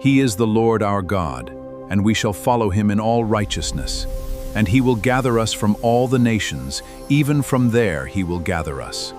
He is the Lord our God, and we shall follow him in all righteousness. And he will gather us from all the nations, even from there he will gather us.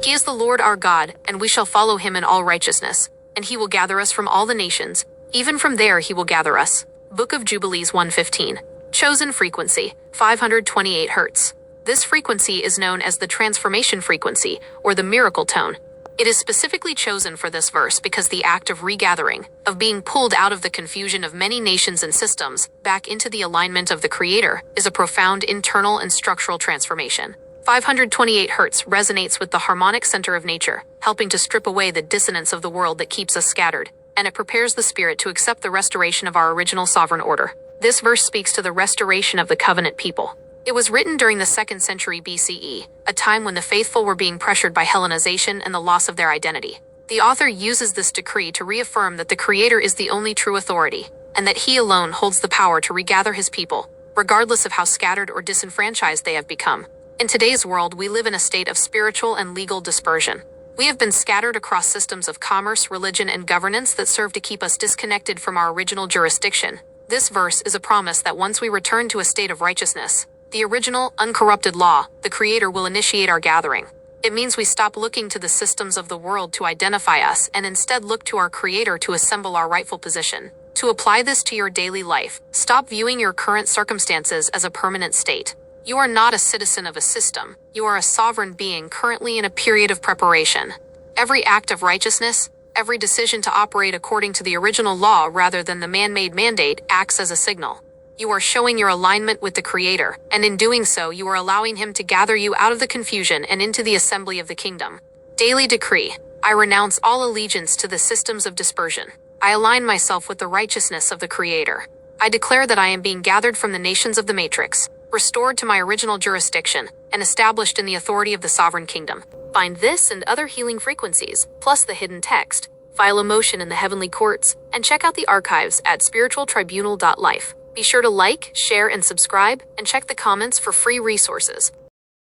He is the Lord our God, and we shall follow him in all righteousness. And he will gather us from all the nations, even from there he will gather us. Book of Jubilees 1:15. Chosen frequency, 528 Hz. This frequency is known as the transformation frequency, or the miracle tone. It is specifically chosen for this verse because the act of regathering, of being pulled out of the confusion of many nations and systems, back into the alignment of the Creator, is a profound internal and structural transformation. 528 Hz resonates with the harmonic center of nature, helping to strip away the dissonance of the world that keeps us scattered, and it prepares the spirit to accept the restoration of our original sovereign order. This verse speaks to the restoration of the covenant people. It was written during the 2nd century BCE, a time when the faithful were being pressured by Hellenization and the loss of their identity. The author uses this decree to reaffirm that the Creator is the only true authority, and that he alone holds the power to regather his people, regardless of how scattered or disenfranchised they have become. In today's world, we live in a state of spiritual and legal dispersion. We have been scattered across systems of commerce, religion, and governance that serve to keep us disconnected from our original jurisdiction. This verse is a promise that once we return to a state of righteousness, the original, uncorrupted law, the Creator will initiate our gathering. It means we stop looking to the systems of the world to identify us and instead look to our Creator to assemble our rightful position. To apply this to your daily life, stop viewing your current circumstances as a permanent state. You are not a citizen of a system. You are a sovereign being currently in a period of preparation. Every act of righteousness, every decision to operate according to the original law rather than the man-made mandate acts as a signal. You are showing your alignment with the Creator, and in doing so, you are allowing him to gather you out of the confusion and into the assembly of the kingdom. Daily decree. I renounce all allegiance to the systems of dispersion. I align myself with the righteousness of the Creator. I declare that I am being gathered from the nations of the matrix, restored to my original jurisdiction, and established in the authority of the sovereign kingdom. Find this and other healing frequencies, plus the hidden text, file a motion in the heavenly courts, and check out the archives at spiritualtribunal.life. Be sure to like, share, and subscribe, and check the comments for free resources.